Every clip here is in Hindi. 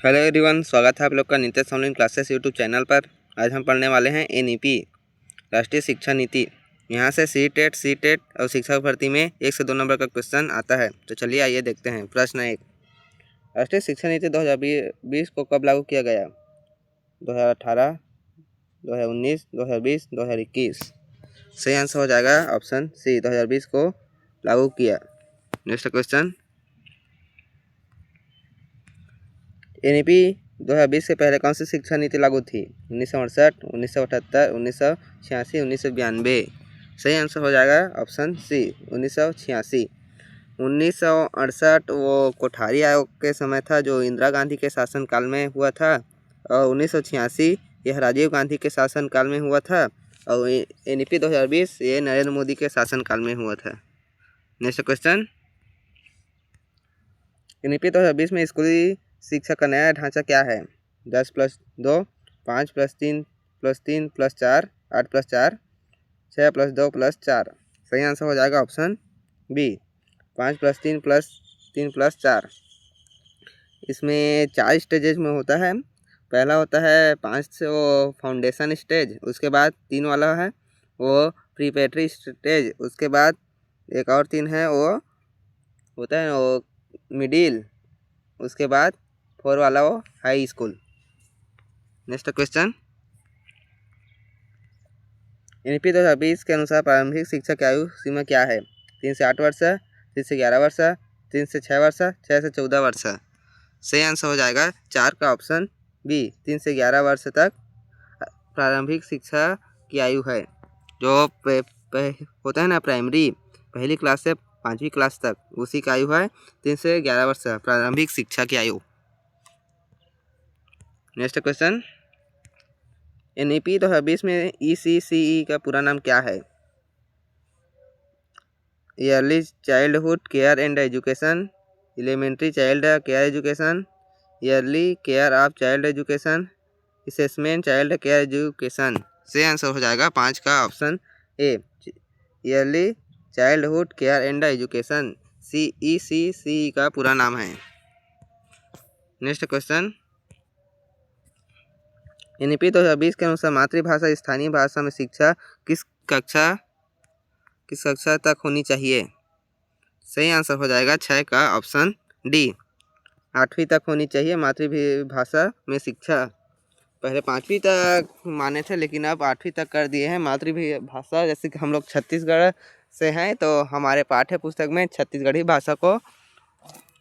हेलो एवरीवन, स्वागत है आप लोग का Nitish online classes YouTube channel पर। आज हम पढ़ने वाले हैं एनईपी राष्ट्रीय शिक्षा नीति। यहाँ से सी टेट और शिक्षक भर्ती में 1 से 2 नंबर का क्वेश्चन आता है। तो चलिए आइए देखते हैं। प्रश्न 1, राष्ट्रीय शिक्षा नीति 2020 को कब लागू किया गया? 2018, 2019, 2020, 2021। सही आंसर हो जाएगा ऑप्शन सी, 2020 को लागू किया। नेक्स्ट क्वेश्चन, एनईपी 2020 से पहले कौन सी शिक्षा नीति लागू थी? 1968, 1978, 1986, 1992। सही आंसर हो जाएगा ऑप्शन सी, 1986। 1968 वो कोठारी आयोग के समय था जो इंदिरा गांधी के शासनकाल में हुआ था, और 1986 यह राजीव गांधी के शासनकाल में हुआ था, और एनईपी 2020 ये नरेंद्र मोदी के शासनकाल में हुआ था। नेक्स्ट क्वेश्चन, एनईपी 2020 में स्कूली शिक्षा का नया ढांचा क्या है? 10+2, 5+3+3+4, 8+4, 6+2+4। सही आंसर हो जाएगा ऑप्शन बी, 5+3+3+4। इसमें 4 स्टेजेज में होता है। पहला होता है 5 से वो फाउंडेशन स्टेज, उसके बाद 3 वाला है वो प्रीपेटरी स्टेज, उसके बाद एक और 3 है वो होता है वो मिडिल, उसके बाद 4 वाला वो high school. Next question, NEP 2020 के अनुसार प्रारंभिक शिक्षा की आयु सीमा क्या है? 3 से 8 वर्ष, 3 से 11 वर्ष, 3 से 6 वर्ष, 6 से 14 वर्ष। सही आंसर हो जाएगा 4 का ऑप्शन बी, 3 से 11 वर्ष तक प्रारंभिक शिक्षा की आयु है। जो होता है ना प्राइमरी, पहली क्लास से 5वीं क्लास तक, उसी का आयु है 3 से 11 वर्ष प्रारंभिक शिक्षा की आयु। नेक्स्ट क्वेश्चन, एनईपी 2020 में ईसीसीई का पूरा नाम क्या है? Early childhood care and education, elementary child care education, early care of child education, assessment child care education. सही आंसर हो जाएगा 5 का option A, early childhood care and education, CECC का पूरा नाम है। नेक्स्ट क्वेश्चन, एनईपी 2020 के अनुसार मातृभाषा स्थानीय भाषा में शिक्षा किस कक्षा तक होनी चाहिए? सही आंसर हो जाएगा 6 का ऑप्शन डी, 8वीं तक होनी चाहिए मातृभाषा में शिक्षा। पहले 5वीं तक माने थे, लेकिन अब 8वीं तक कर दिए हैं मातृभाषा। जैसे कि हम लोग छत्तीसगढ़ से हैं, तो हमारे पाठ्य पुस्तक में छत्तीसगढ़ी भाषा को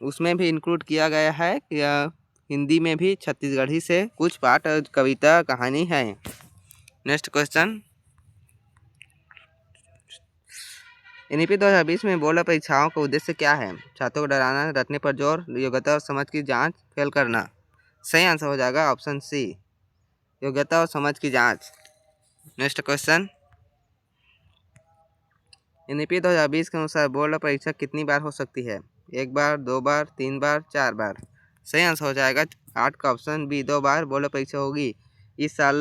उसमें भी इंक्लूड किया गया है। या हिंदी में भी छत्तीसगढ़ी से कुछ पाठ और कविता कहानी है। नेक्स्ट क्वेश्चन, एनईपी 2020 में बोर्ड परीक्षाओं का उद्देश्य क्या है? छात्रों को डराना, रटने पर जोर, योग्यता और समझ की जांच, फेल करना। सही आंसर हो जाएगा ऑप्शन सी, योग्यता और समझ की जांच। नेक्स्ट क्वेश्चन, एनईपी 2020 के अनुसार बोर्ड परीक्षा कितनी बार हो सकती है? 1 बार, 2 बार, 3 बार, 4 बार। सही आंसर हो जाएगा 8 का ऑप्शन बी, 2 बार बोर्ड परीक्षा होगी। इस साल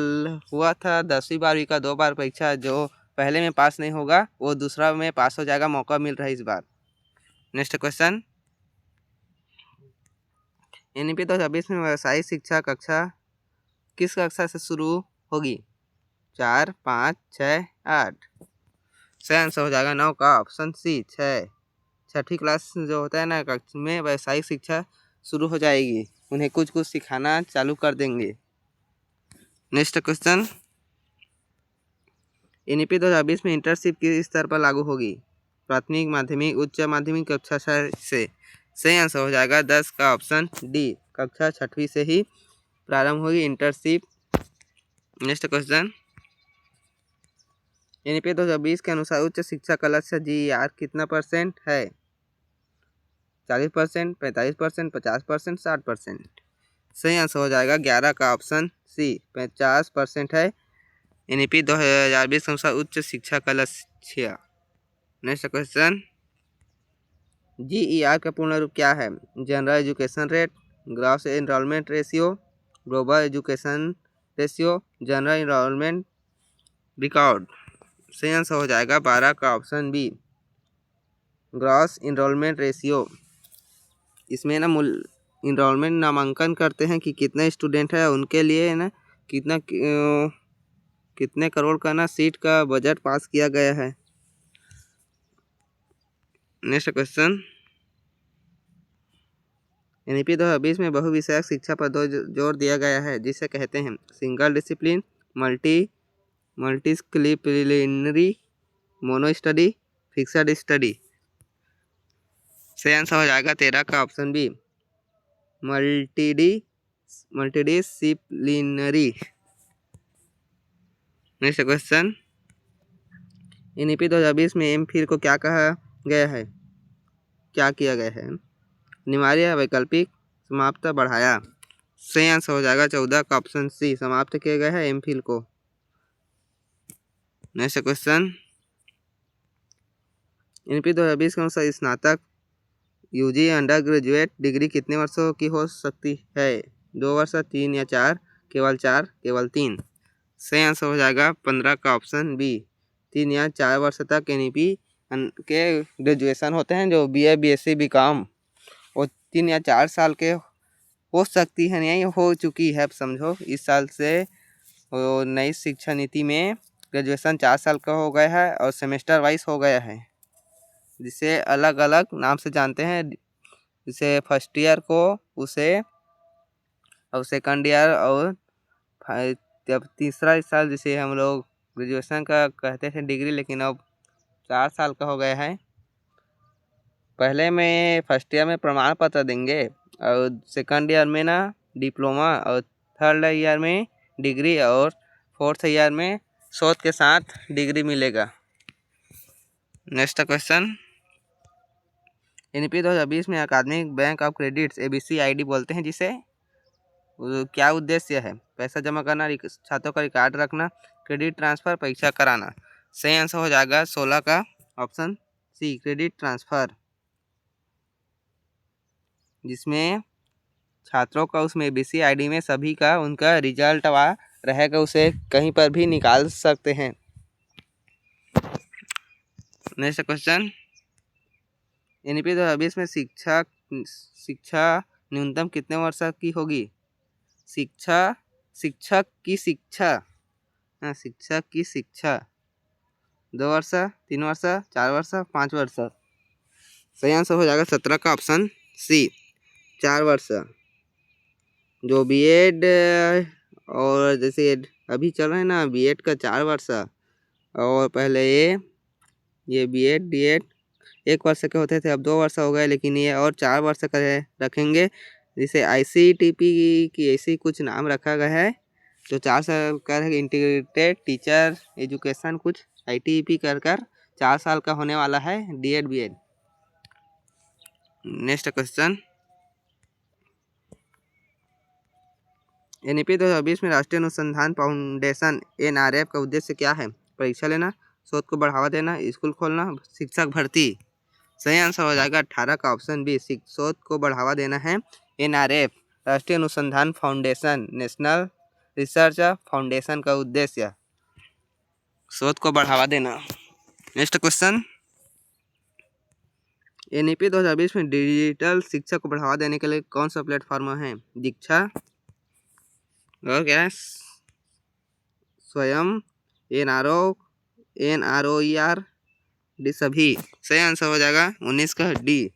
हुआ था 10वीं 12वीं का 2 बार परीक्षा। जो पहले में पास नहीं होगा वो दूसरा में पास हो जाएगा, मौका मिल रहा है इस बार। नेक्स्ट क्वेश्चन, एनईपी 2020 में व्यावसायिक शिक्षा कक्षा किस कक्षा से शुरू होगी? 4, 5, 6, 8। सही आंसर हो जाएगा 9 का ऑप्शन सी, 6। 6वीं क्लास जो होता है ना कक्षा में व्यावसायिक शिक्षा शुरू हो जाएगी, उन्हें कुछ सिखाना चालू कर देंगे। नेक्स्ट क्वेश्चन, एनईपी 2020 में इंटर्नशिप किस स्तर पर लागू होगी? प्राथमिक, माध्यमिक, उच्च माध्यमिक कक्षा से। सही आंसर हो जाएगा 10 का ऑप्शन डी, कक्षा 6वीं से ही प्रारंभ होगी इंटर्नशिप। नेक्स्ट क्वेश्चन, एनईपी 2020 के अनुसार उच्च शिक्षा का लक्ष्य GER कितना % है? 40%, 45%, 50%, 60%। सही आंसर हो जाएगा 11 का ऑप्शन सी, 50% है एनईपी 2020 के अनुसार उच्च शिक्षा का लक्ष्य। नेक्स्ट क्वेश्चन, GER का पूर्ण रूप क्या है? General education rate, gross enrolment ratio, global education ratio, general enrolment record. सही आंसर हो जाएगा 12 का option B, gross enrolment ratio. इसमें ना इनरोलमेंट नामांकन करते हैं कि कितने स्टूडेंट है उनके लिए ना कितने करोड़ का ना सीट का बजट पास किया गया है। नेक्स्ट क्वेश्चन, एनईपी 2020 में बहुविषयक शिक्षा पर जोर दिया गया है जिसे कहते हैं single discipline, multidisciplinary, mono study, fixed study. सही आंसर हो जाएगा 13 का option B, multidisciplinary. Next question, NEP 2020 में एमफिल को क्या कहा गया है, क्या किया गया है? अनिवार्य, वैकल्पिक, समाप्त, बढ़ाया। सही आंसर हो जाएगा 14 का ऑप्शन सी, समाप्त किया गया है एमफिल को। नेक्स्ट क्वेश्चन, एनईपी 2020 के अनुसार स्नातक यूजी अंडर ग्रेजुएट डिग्री कितने वर्षों की हो सकती है? 2 वर्ष, 3 या 4, केवल 4, केवल 3। सही आंसर हो जाएगा 15 का ऑप्शन बी, 3 या 4 वर्ष तक एनईपी के ग्रेजुएशन होते हैं जो बीए, बीएससी, बीकॉम, वो 3 या 4 साल के हो सकती है, नहीं हो चुकी है समझो। इस साल से नई शिक्षा नीति में ग्रेजुएशन 4 साल का हो गया है और सेमेस्टर वाइज हो गया है, जिसे अलग अलग नाम से जानते हैं। जिसे फर्स्ट ईयर को उसे और सेकंड ईयर और जब तीसरा साल जिसे हम लोग ग्रेजुएशन का कहते थे डिग्री, लेकिन अब 4 साल का हो गया है। पहले में फर्स्ट ईयर में प्रमाण पत्र देंगे और सेकंड ईयर में ना डिप्लोमा और थर्ड ईयर में डिग्री और फोर्थ ईयर में शोध के साथ डिग्री मिलेगा। नेक्स्ट क्वेश्चन, एनईपी 2020 में अकादमिक bank of credits ABC ID बोलते हैं जिसे क्या उद्देश्य है? पैसा जमा करना, छात्रों का रिकॉर्ड रखना, क्रेडिट ट्रांसफर, परीक्षा कराना। सही आंसर हो जाएगा 16 का ऑप्शन सी, क्रेडिट ट्रांसफर, जिसमें छात्रों का उसमें एबीसी आईडी में सभी का उनका रिजल्ट रहेगा, उसे कहीं पर भी निकाल सकते हैं। नेक्स्ट क्वेश्चन, एनईपी 2020 में शिक्षा न्यूनतम कितने वर्ष की होगी? शिक्षक की शिक्षा 2 वर्ष, 3 वर्ष, 4 वर्ष, 5 वर्ष। सही आंसर हो जाएगा 17 का ऑप्शन सी, 4 वर्ष। जो बीएड और जैसे अभी चल रहा है ना बीएड का 4 वर्ष, और पहले ये बीएड डीएड 1 वर्ष के होते थे, अब 2 वर्ष हो गए, लेकिन ये और 4 वर्ष का रखेंगे, जिसे आईसीटीपी की ऐसी कुछ नाम रखा गया है, जो 4 साल का इंटीग्रेटेड टीचर एजुकेशन कुछ आईटीपी कर 4 साल का होने वाला है DEd BEd. Next question, NEP 2020 में राष्ट्रीय अनुसंधान फाउंडेशन एनआरएफ का उद्देश्य क्या है? परीक्षा लेना, शोध को बढ़ावा देना, स्कूल खोलना, शिक्षक भर्ती। सही आंसर हो जाएगा 18 का ऑप्शन बी, शोध को बढ़ावा देना है। एनआरएफ राष्ट्रीय अनुसंधान फाउंडेशन, नेशनल रिसर्च फाउंडेशन का उद्देश्य शोध को बढ़ावा देना। नेक्स्ट क्वेश्चन, एनईपी 2020 में डिजिटल शिक्षा को बढ़ावा देने के लिए कौन सा प्लेटफॉर्म है? दीक्षा और क्या, स्वयं, एनआरओईआर, डी सभी। सही आंसर हो जाएगा 19 का डी,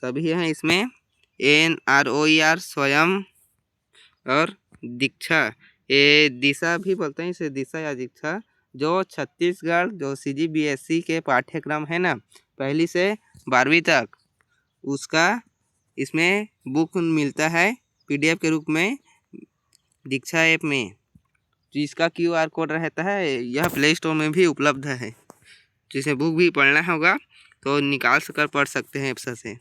सभी हैं इसमें, एनआरओईआर, स्वयं और दीक्षा। ये दिशा भी बोलते हैं इसे, दिशा या दीक्षा, जो छत्तीसगढ़ जो सीजीबीएसई के पाठ्यक्रम है ना 1ली से 12वीं तक, उसका इसमें बुक मिलता है पीडीएफ के रूप में दीक्षा ऐप में, जिसका क्यूआर कोड रहता है। यह प्ले स्टोर में भी उपलब्ध है, जिसे बुक भी पढ़ना होगा तो निकाल कर पढ़ सकते हैं ऐप्स से।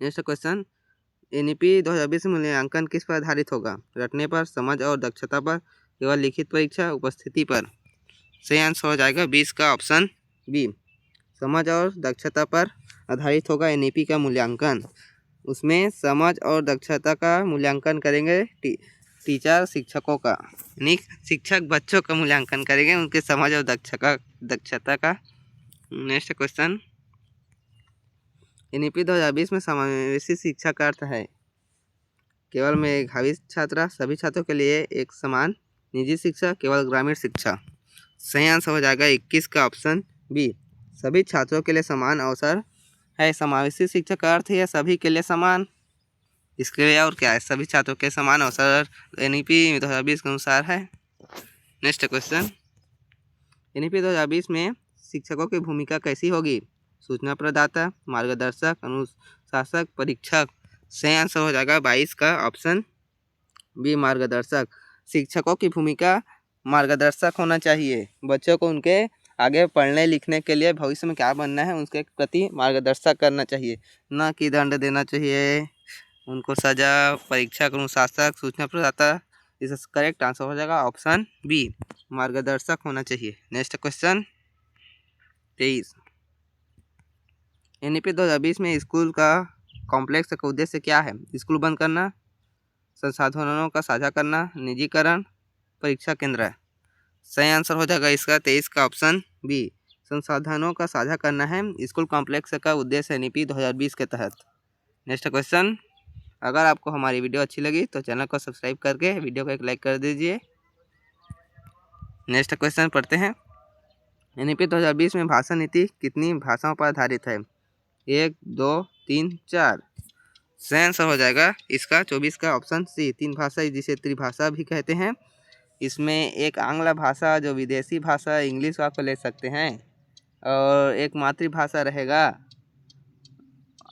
नेक्स्ट क्वेश्चन, एनईपी 2020 मूल्यांकन किस पर आधारित होगा? रटने पर, समझ और दक्षता पर, केवल लिखित परीक्षा, उपस्थिति पर। सही आंसर हो जाएगा 20 का ऑप्शन बी, समझ और दक्षता पर आधारित होगा एनईपी का मूल्यांकन। उसमें समझ और दक्षता का मूल्यांकन करेंगे टीचर शिक्षकों का, यानी शिक्षक बच्चों का मूल्यांकन करेंगे उनके समझ और दक्षता का। नेक्स्ट क्वेश्चन, NEP 2020 में समावेशी शिक्षा का अर्थ है केवल मेधावी छात्रा, सभी छात्रों के लिए एक समान, निजी शिक्षा, केवल ग्रामीण शिक्षा। सही आंसर हो जाएगा 21 का ऑप्शन बी, सभी छात्रों के लिए समान अवसर है। समावेशी शिक्षा का अर्थ है सभी के लिए समान, इसके लिए और क्या है, सभी छात्रों के समान अवसर NEP 2020 के अनुसार है। नेक्स्ट क्वेश्चन, NEP 2020 में शिक्षकों की भूमिका कैसी होगी? सूचना प्रदाता, मार्गदर्शक, अनुशासक, परीक्षक। सही आंसर हो जाएगा 22 का ऑप्शन बी, मार्गदर्शक। शिक्षकों की भूमिका मार्गदर्शक होना चाहिए, बच्चों को उनके आगे पढ़ने लिखने के लिए भविष्य में क्या बनना है उसके प्रति मार्गदर्शक करना चाहिए, न कि दंड देना चाहिए, उनको सजा। परीक्षक, अनुशासक, सूचना प्रदाता, इसका करेक्ट आंसर हो जाएगा ऑप्शन बी, मार्गदर्शक होना चाहिए। नेक्स्ट क्वेश्चन 23, NEP 2020 में स्कूल का कॉम्प्लेक्स का उद्देश्य क्या है? स्कूल बंद करना, संसाधनों का साझा करना, निजीकरण, परीक्षा केंद्र। सही आंसर हो जाएगा इसका 23 का ऑप्शन बी, संसाधनों का साझा करना है स्कूल कॉम्प्लेक्स का उद्देश्य NEP 2020 के तहत। नेक्स्ट क्वेश्चन, अगर आपको हमारी वीडियो अच्छी लगी तो चैनल को सब्सक्राइब करके वीडियो को एक लाइक कर दीजिए। नेक्स्ट क्वेश्चन पढ़ते हैं, NEP 2020 में भाषा नीति कितनी भाषाओं पर आधारित है? 1, 2, 3, 4। सही आंसर हो जाएगा इसका 24 का ऑप्शन सी, 3 भाषा जिसे त्रिभाषा भी कहते हैं। इसमें एक आंग्ल भाषा जो विदेशी भाषा इंग्लिश आपको ले सकते हैं, और एक मातृभाषा रहेगा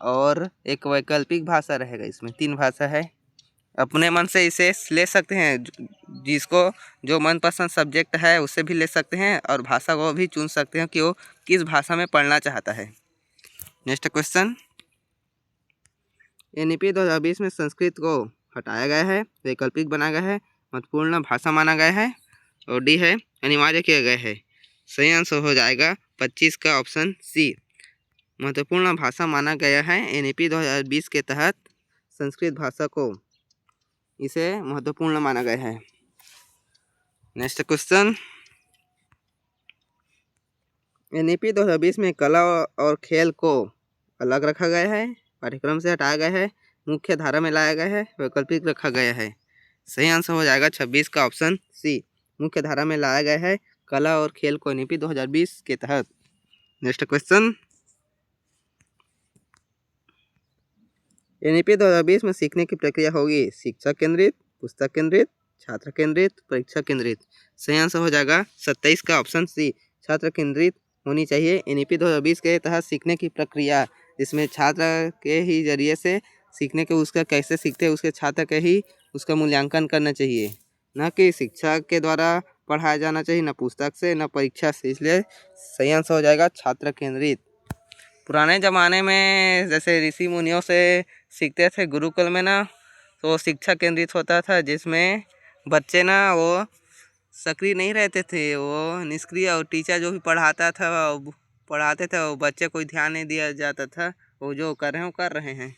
और एक वैकल्पिक भाषा रहेगा। इसमें 3 भाषा है, अपने मन से इसे ले सकते हैं, जिसको जो मनपसंद सब्जेक्ट है उससे भी ले सकते हैं और भाषा को भी चुन सकते हैं कि वो किस भाषा में पढ़ना चाहता है। नेक्स्ट क्वेश्चन, NEP 2020 में संस्कृत को हटाया गया है, वैकल्पिक बनाया गया है, महत्वपूर्ण भाषा माना गया है, और डी है अनिवार्य किया गया है। सही आंसर हो जाएगा 25 का ऑप्शन सी, महत्वपूर्ण भाषा माना गया है। NEP 2020 के तहत संस्कृत भाषा को इसे महत्वपूर्ण माना गया है। नेक्स्ट क्वेश्चन, NEP 2020 में कला और खेल को अलग रखा गया है, पाठ्यक्रम से हटाया गया है, मुख्य धारा में लाया गया है, वैकल्पिक रखा गया है। सही आंसर हो जाएगा 26 का ऑप्शन सी, मुख्य धारा में लाया गया है कला और खेल को NEP 2020 के तहत। नेक्स्ट क्वेश्चन, NEP 2020 में सीखने की प्रक्रिया होगी शिक्षा केंद्रित, पुस्तक केंद्रित, छात्र केंद्रित, परीक्षा केंद्रित। सही आंसर हो जाएगा 27 का ऑप्शन सी, छात्र केंद्रित होनी चाहिए। NEP 2020 के तहत सीखने की प्रक्रिया, जिसमें छात्र के ही जरिए से सीखने के उसका कैसे सीखते हैं उसके छात्र के ही उसका मूल्यांकन करना चाहिए, न कि शिक्षा के द्वारा पढ़ाया जाना चाहिए, न पुस्तक से न परीक्षा से। इसलिए सही आंसर हो जाएगा छात्र केंद्रित। पुराने ज़माने में जैसे ऋषि मुनियों से सीखते थे गुरुकुल में ना, तो शिक्षा केंद्रित होता था, जिसमें बच्चे ना वो सक्रिय नहीं रहते थे, वो निष्क्रिय, और टीचर जो भी पढ़ाता था पढ़ाते थे, वो बच्चे कोई ध्यान नहीं दिया जाता था, वो जो कर रहे हैं वो कर रहे हैं।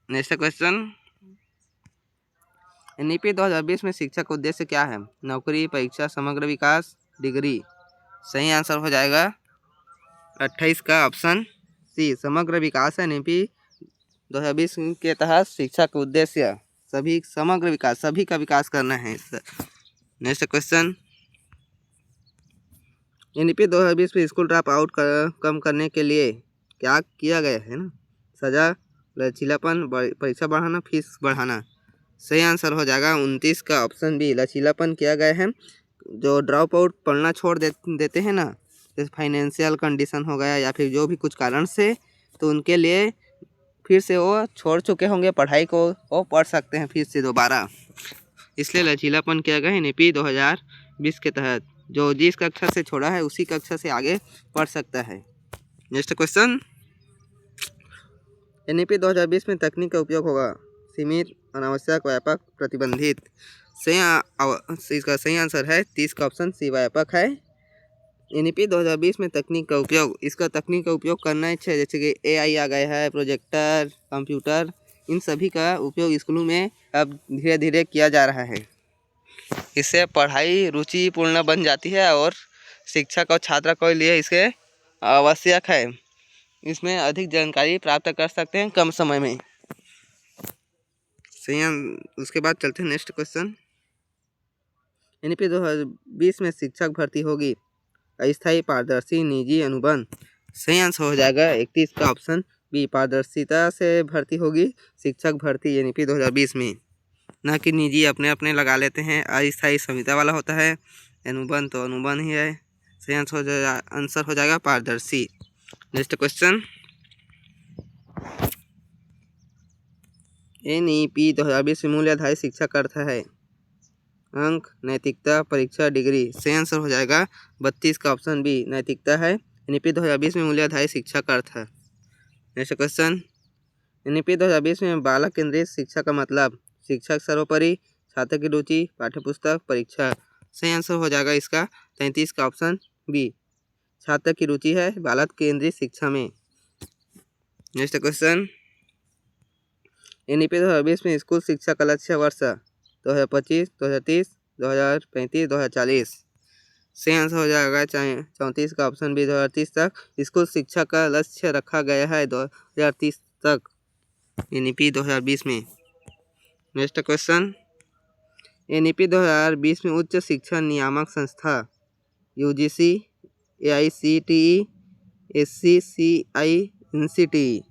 नेक्स्ट क्वेश्चन, NEP 2020 में शिक्षा का उद्देश्य क्या है? नौकरी, परीक्षा, समग्र विकास, डिग्री। सही आंसर हो जाएगा 28 का ऑप्शन सी, समग्र विकास है। NEP 2020 के तहत शिक्षा का उद्देश्य सभी समग्र विकास, सभी का विकास करना है। नेक्स्ट क्वेश्चन, NEP 2020 में स्कूल ड्रॉप आउट कम करने के लिए क्या किया गया है ना? सजा, लचीलापन, परीक्षा बढ़ाना, फीस बढ़ाना। सही आंसर हो जाएगा 29 का ऑप्शन बी, लचीलापन किया गया है। जो ड्रॉप आउट पढ़ना छोड़ देते हैं ना, जैसे फाइनेंशियल कंडीशन हो गया या फिर जो भी कुछ कारण से, तो उनके लिए फिर से वो छोड़ चुके होंगे पढ़ाई को, वो पढ़ सकते हैं फिर से दोबारा। इसलिए लचीलापन किया गया है NEP 2020 के तहत। जो जिस कक्षा से छोड़ा है उसी कक्षा से आगे पढ़ सकता है। नेक्स्ट क्वेश्चन, NEP 2020 में तकनीक का उपयोग होगा सीमित, अनावश्यक, व्यापक, प्रतिबंधित। इसका सही आंसर है 30 का ऑप्शन सी, व्यापक है। NEP 2020 में तकनीक का उपयोग, इसका तकनीक का उपयोग करना है, जैसे कि AI आ गया है, प्रोजेक्टर, कंप्यूटर, इन सभी का उपयोग स्कूलों में अब धीरे धीरे किया जा रहा है। इससे पढ़ाई रुचिपूर्ण बन जाती है और शिक्षक और छात्र के लिए इसके आवश्यक है। इसमें अधिक जानकारी प्राप्त कर सकते हैं कम समय में। सही। उसके बाद चलते हैं नेक्स्ट क्वेश्चन। एनईपी 2020 में शिक्षक भर्ती होगी अस्थायी, पारदर्शी, निजी, अनुबंध। सही आंसर हो जाएगा 31 का ऑप्शन बी, पारदर्शिता से भर्ती होगी शिक्षक भर्ती एनईपी 2020 में, ना कि निजी अपने अपने लगा लेते हैं। अस्थायी संविदा वाला होता है, अनुबंध तो अनुबंध ही है। सही आंसर हो जाएगा पारदर्शी। Next question. एनईपी 2020 में मूल्य आधारित शिक्षा का अर्थ है अंक, नैतिकता, परीक्षा, डिग्री। सही आंसर हो जाएगा 32 का ऑप्शन बी, नैतिकता है। एनईपी 2020 में मूल्य आधारित शिक्षा का अर्थ है। Next question. एनईपी 2020 में बालक केंद्रित शिक्षा का मतलब शिक्षक सर्वोपरि, छात्र की रुचि, पाठ्यपुस्तक, परीक्षा। सही आंसर हो जाएगा इसका 33 का ऑप्शन बी, छात्र की रुचि है बालक केंद्रित शिक्षा में। Next question. एनईपी 2020 में स्कूल शिक्षा का लक्ष्य वर्ष 2025, 2030, 2035, 2040। सही आंसर हो जाएगा 34 का ऑप्शन बी, 2030 तक स्कूल शिक्षा का लक्ष्य रखा गया है 2030 तक एनईपी 2020 में। Next question. एनईपी 2020 में उच्च शिक्षा नियामक संस्था यूजीसी, एआईसीटीई, एससीसीआई, एनसीटीई।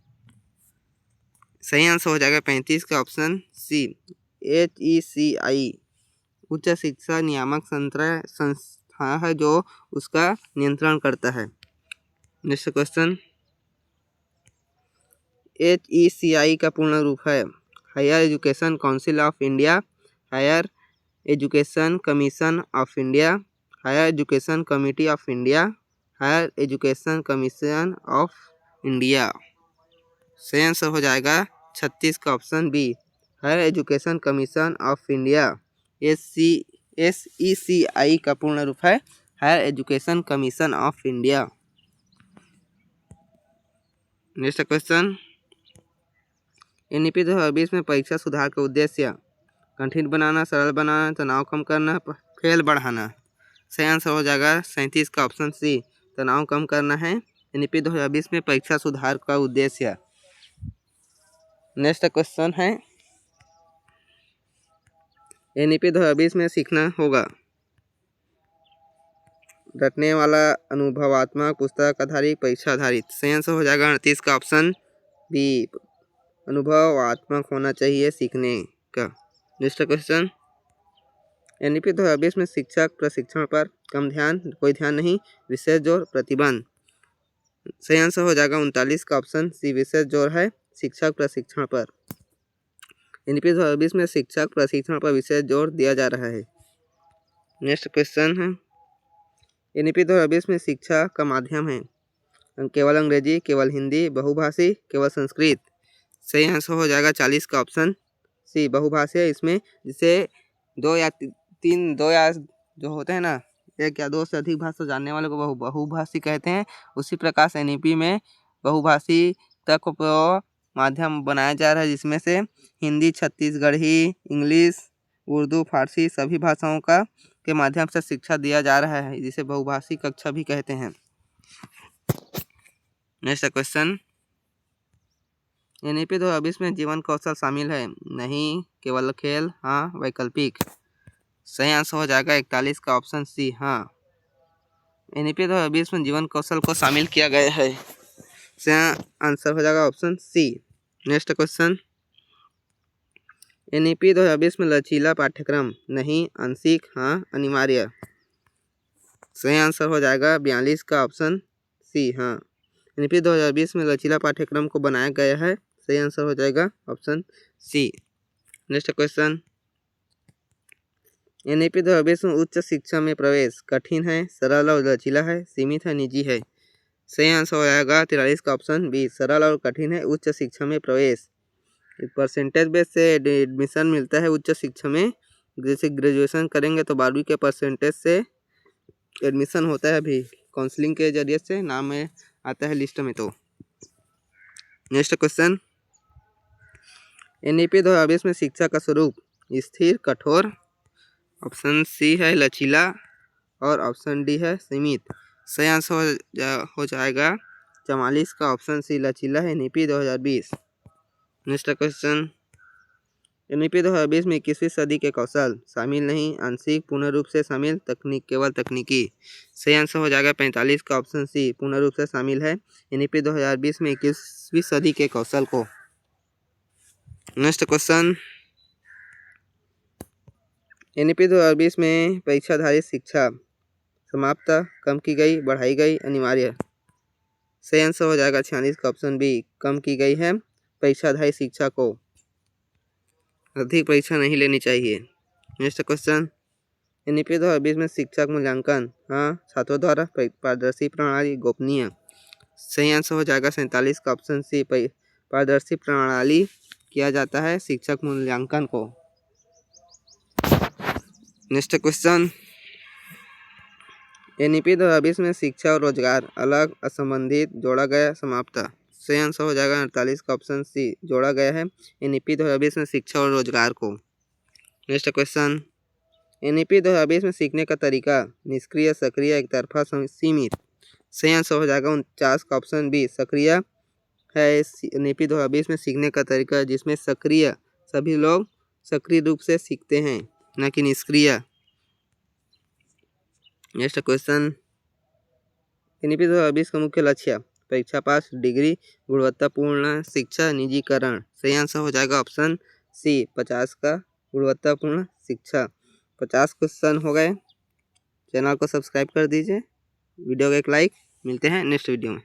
सही आंसर हो जाएगा 35 का ऑप्शन सी, एचईसीआई। उच्च शिक्षा नियामक संस्था है जो उसका नियंत्रण करता है। Next question. एचईसीआई का पूर्ण रूप है higher education council of India, higher education commission of India, higher education committee of India, higher education commission of India. सही आंसर हो जाएगा 36 का option B, higher education commission of India. SECI का पूर्ण रूप है higher education commission of India. Next question. NEP 2020 में परीक्षा सुधार का उद्देश्य कठिन बनाना, सरल बनाना, तनाव कम करना, फेल बढ़ाना। सही आंसर हो जाएगा 37 का ऑप्शन सी, तनाव कम करना है एनईपी 2020 में परीक्षा सुधार का उद्देश्य। नेक्स्ट क्वेश्चन है एनईपी 2020 में सीखना होगा रटने वाला, अनुभवात्मक, पुस्तक आधारित, परीक्षा आधारित। सही आंसर हो जाएगा 38 का ऑप्शन बी, अनुभवात्मक होना चाहिए सीखने का। Next question. एनईपी 2020 में शिक्षक प्रशिक्षण पर कम ध्यान, कोई ध्यान नहीं, विशेष जोर, प्रतिबंध। सही आंसर हो जाएगा 39 का ऑप्शन सी, विशेष जोर है शिक्षक प्रशिक्षण पर। एनईपी 2020 में शिक्षक प्रशिक्षण पर विशेष जोर दिया जा रहा है। नेक्स्ट क्वेश्चन है एनईपी 2020 में शिक्षा का माध्यम है केवल अंग्रेजी, केवल हिंदी, बहुभाषी, केवल संस्कृत। सही आंसर हो जाएगा 40 का ऑप्शन सी, बहुभाषी है इसमें, जिसे दो या जो होते हैं ना, एक या दो से अधिक भाषा जानने वाले को बहुभाषी कहते हैं। उसी प्रकार एनईपी में बहुभाषी तक को माध्यम बनाया जा रहा है, जिसमें से हिंदी, छत्तीसगढ़ी, इंग्लिश, उर्दू, फारसी सभी भाषाओं का के माध्यम से शिक्षा दिया जा रहा है, जिसे बहुभाषी कक्षा भी कहते हैं। Next question. एनईपी 2020 में जीवन कौशल शामिल है नहीं, केवल खेल, हाँ, वैकल्पिक। सही आंसर हो जाएगा 41 का ऑप्शन सी, हाँ, एनईपी 2020 में जीवन कौशल को शामिल किया गया है। सही आंसर हो जाएगा option C. Next question. NEP 2020 में लचीला पाठ्यक्रम नहीं, आंशिक, हाँ, अनिवार्य। सही आंसर हो जाएगा 42 का ऑप्शन सी, हाँ, एनईपी 2020 में लचीला पाठ्यक्रम को बनाया गया है। सही आंसर हो जाएगा option C. Next question. NEP 2020 में उच्च शिक्षा में प्रवेश कठिन है, सरल और लचीला है, सीमित है, निजी है। सही आंसर हो जाएगा 43 का ऑप्शन बी, सरल और कठिन है उच्च शिक्षा में प्रवेश। परसेंटेज बेस से एडमिशन मिलता है उच्च शिक्षा में, जैसे ग्रेजुएशन करेंगे तो 12वीं के परसेंटेज से एडमिशन होता है, अभी काउंसलिंग के जरिए से नाम में आता है लिस्ट में। तो नेक्स्ट क्वेश्चन। एनईपी 2020 में शिक्षा का स्वरूप स्थिर, कठोर, ऑप्शन सी है लचीला और ऑप्शन डी है सीमित। सही आंसर हो जाएगा 44 का ऑप्शन सी लचीला है एनईपी 2020। नेक्स्ट क्वेश्चन, एनईपी 2020 में 21वीं सदी के कौशल शामिल नहीं, आंशिक, पूर्ण रूप से शामिल, तकनीक, केवल तकनीकी। सही आंसर हो जाएगा 45 का ऑप्शन सी पूर्ण रूप से शामिल है एनईपी 2020 में 21वीं सदी के कौशल को। नेक्स्ट क्वेश्चन, एनईपी 2020 में परीक्षाधारित शिक्षा समाप्त, कम की गई, बढ़ाई गई, अनिवार्य। सही आंसर हो जाएगा 46 का ऑप्शन बी, कम की गई है परीक्षाधारित शिक्षा को, अधिक परीक्षा नहीं लेनी चाहिए। नेक्स्ट क्वेश्चन, एनईपी 2020 में शिक्षक मूल्यांकन हाँ छात्रों द्वारा, पारदर्शी प्रणाली, गोपनीय। सही आंसर हो जाएगा 47 का ऑप्शन सी, पारदर्शी प्रणाली किया जाता है शिक्षक मूल्यांकन को। नेक्स्ट क्वेश्चन, एनईपी 2020 में शिक्षा और रोजगार अलग, असंबंधित, जोड़ा गया, समाप्त। सही आंसर हो जाएगा 48 का ऑप्शन सी, जोड़ा गया है एनईपी 2020 में शिक्षा और रोजगार को। नेक्स्ट क्वेश्चन, एनईपी 2020 में सीखने का तरीका निष्क्रिय, सक्रिय, एक तरफा, सीमित। सही आंसर हो जाएगा 49 का ऑप्शन बी, सक्रिय है एनईपी 2020 में सीखने का तरीका, जिसमें सक्रिय सभी लोग सक्रिय रूप से सीखते हैं, न कि निष्क्रिय। नेक्स्ट क्वेश्चन, एनईपी 2020 का मुख्य लक्ष्य परीक्षा पास, डिग्री, गुणवत्तापूर्ण शिक्षा, निजीकरण। सही आंसर हो जाएगा ऑप्शन सी 50 का गुणवत्तापूर्ण शिक्षा। 50 क्वेश्चन हो गए। चैनल को सब्सक्राइब कर दीजिए, वीडियो को एक लाइक। मिलते हैं नेक्स्ट वीडियो में।